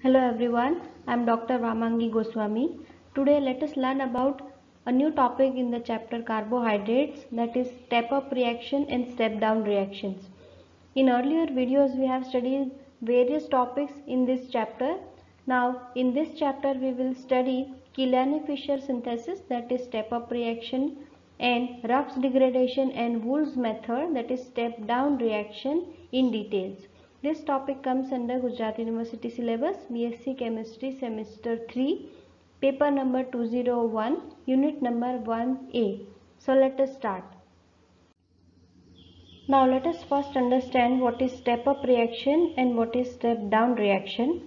Hello everyone, I am Dr. Vamangi Goswami. Today let us learn about a new topic in the chapter carbohydrates, that is step up reaction and step down reactions. In earlier videos we have studied various topics in this chapter. Now in this chapter we will study Killian-Fischer synthesis, that is step up reaction, and Ruff's degradation and Wolff's method, that is step down reaction, in details. This topic comes under Gujarat University syllabus, BSc Chemistry semester 3, paper number 201, unit number 1A. So let us start. Now let us first understand what is step up reaction and what is step down reaction.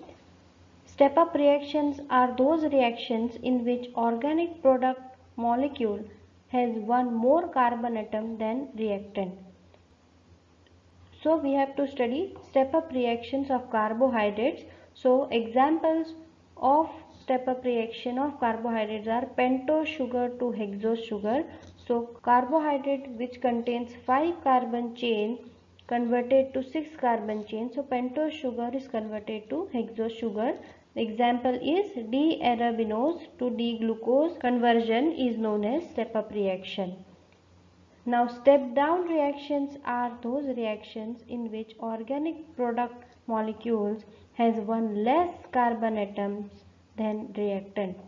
Step up reactions are those reactions in which organic product molecule has one more carbon atom than reactant. So we have to study step up reactions of carbohydrates. So examples of step up reaction of carbohydrates are pentose sugar to hexose sugar. So carbohydrate which contains 5 carbon chain converted to 6 carbon chain. So pentose sugar is converted to hexose sugar. The example is D-arabinose to D-glucose conversion is known as step up reaction. Now step down reactions are those reactions in which organic product molecules has one less carbon atoms than reactant.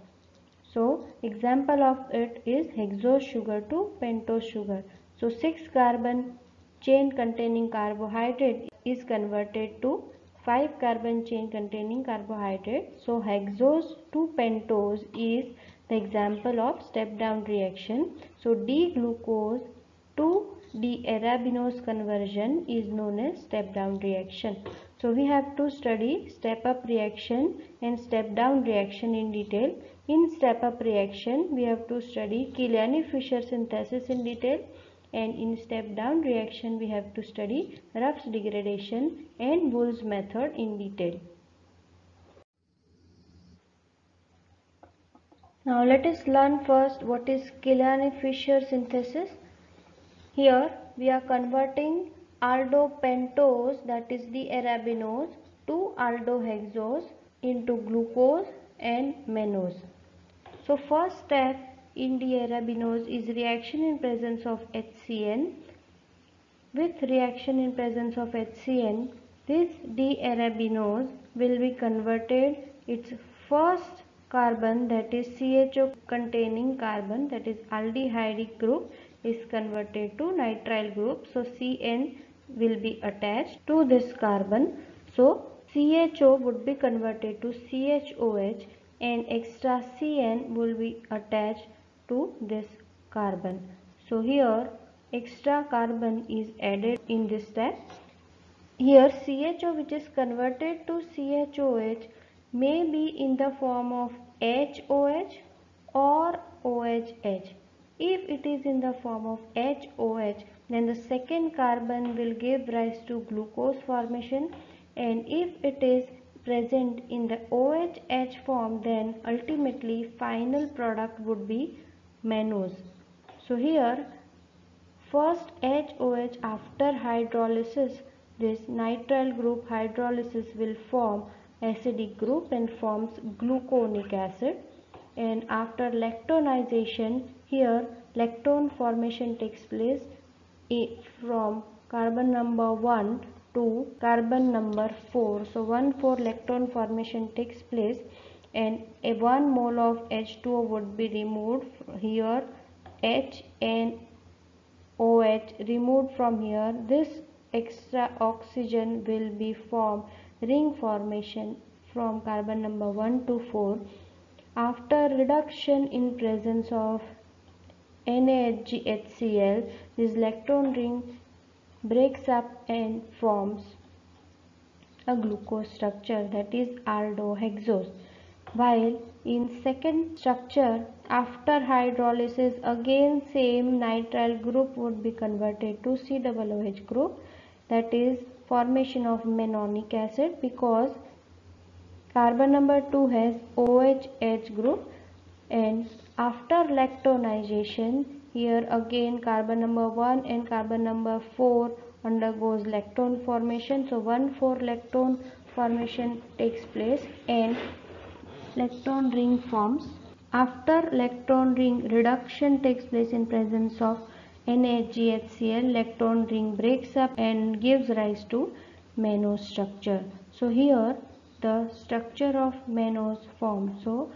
So example of it is hexose sugar to pentose sugar. So 6 carbon chain containing carbohydrate is converted to 5 carbon chain containing carbohydrate. So hexose to pentose is the example of step down reaction. So D-glucose to D-arabinose conversion is known as step down reaction. So we have to study step up reaction and step down reaction in detail. In step up reaction we have to study Killian-Fischer synthesis in detail, and in step down reaction we have to study Ruff's degradation and Wolff's method in detail. Now let us learn first what is Killian-Fischer synthesis. Here we are converting aldopentose, that is the arabinose, to aldohexose into glucose and mannose. So first step in D-arabinose is reaction in presence of HCN. With reaction in presence of HCN, this D-arabinose will be converted its first carbon, that is CHO containing carbon, that is aldehydic group, is converted to nitrile group. So CN will be attached to this carbon. So CHO would be converted to CHOH and extra CN will be attached to this carbon. So here extra carbon is added in this step. Here CHO which is converted to CHOH may be in the form of HOH or OHH. If it is in the form of HOH, then the second carbon will give rise to glucose formation, and if it is present in the OHH form, then ultimately final product would be mannose. So here first HOH after hydrolysis, this nitrile group hydrolysis will form acidic group and forms gluconic acid, and after lactonization, here lactone formation takes place from carbon number 1 to carbon number 4. So 1,4 lactone formation takes place and a 1 mole of H2O would be removed. Here H and OH removed from here. This extra oxygen will be formed ring formation from carbon number 1 to 4. After reduction in presence of NaHgHCl, this lactone ring breaks up and forms a glucose structure, that is aldohexose. While in second structure, after hydrolysis, again same nitrile group would be converted to COOH group, that is formation of mannonic acid, because carbon number 2 has OHH group, and after lactonization, here again carbon number 1 and carbon number 4 undergoes lactone formation. So 1,4 lactone formation takes place and electron ring forms. After electron ring reduction takes place in presence of NaGHCl, electron ring breaks up and gives rise to mannose structure. So here the structure of mannose forms. So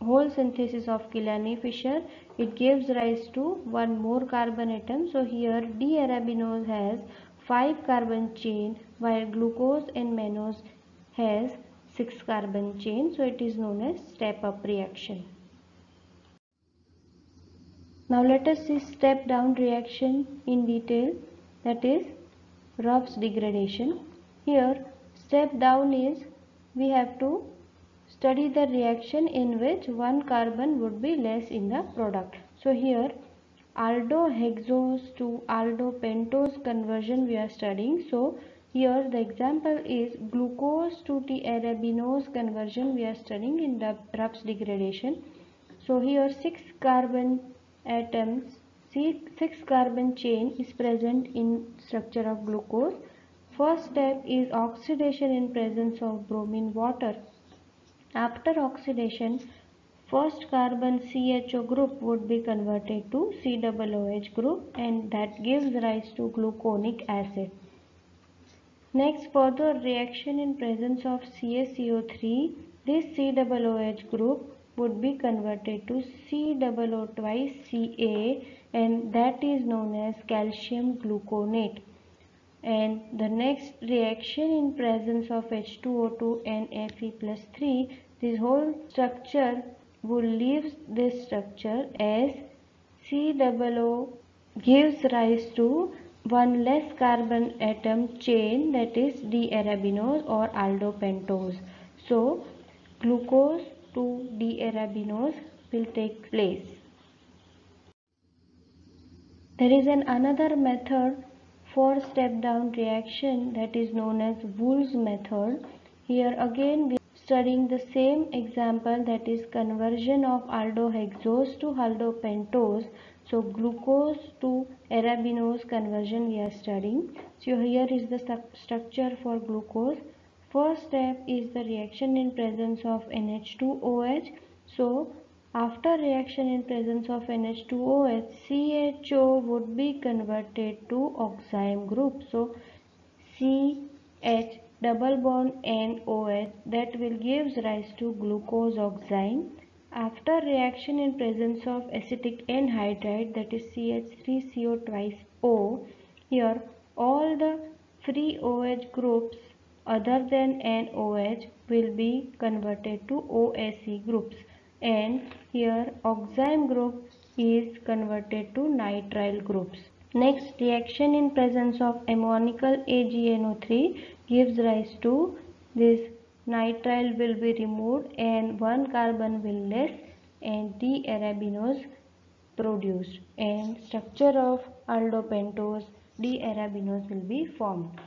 whole synthesis of Killian-Fischer, it gives rise to one more carbon atom. So here D-arabinose has 5 carbon chain while glucose and mannose has 6 carbon chain. So it is known as step up reaction. Now let us see step down reaction in detail, that is Ruff's degradation. Here step down is we have to study the reaction in which one carbon would be less in the product. So here aldohexose to aldopentose conversion we are studying. So here the example is glucose to T-arabinose conversion we are studying in the Ruff's degradation. So here 6 carbon atoms, 6 carbon chain is present in structure of glucose. First step is oxidation in presence of bromine water. After oxidation, first carbon CHO group would be converted to COOH group and that gives rise to gluconic acid. Next, further reaction in presence of CaCO3, this COOH group would be converted to COO twice Ca and that is known as calcium gluconate. And the next reaction in presence of H2O2 and Fe+3, this whole structure will leave this structure as COO gives rise to one less carbon atom chain, that is D-arabinose or aldopentose. So glucose to D-arabinose will take place. There is another method for step down reaction that is known as Wolff's method. Here again we are studying the same example, that is conversion of aldohexose to aldopentose. So glucose to arabinose conversion we are studying. So here is the structure for glucose. First step is the reaction in presence of NH2OH. So after reaction in presence of NH2OH, CHO would be converted to oxime group. So CH double bond NOH, that will gives rise to glucose oxime. After reaction in presence of acetic anhydride, that is CH3CO twice O, here all the free OH groups other than NOH will be converted to OSE groups, and here oxime group is converted to nitrile groups. Next, reaction in presence of ammonical AgNO3 gives rise to this nitrile will be removed and one carbon will less and D-arabinose produced, and structure of aldopentose D-arabinose will be formed.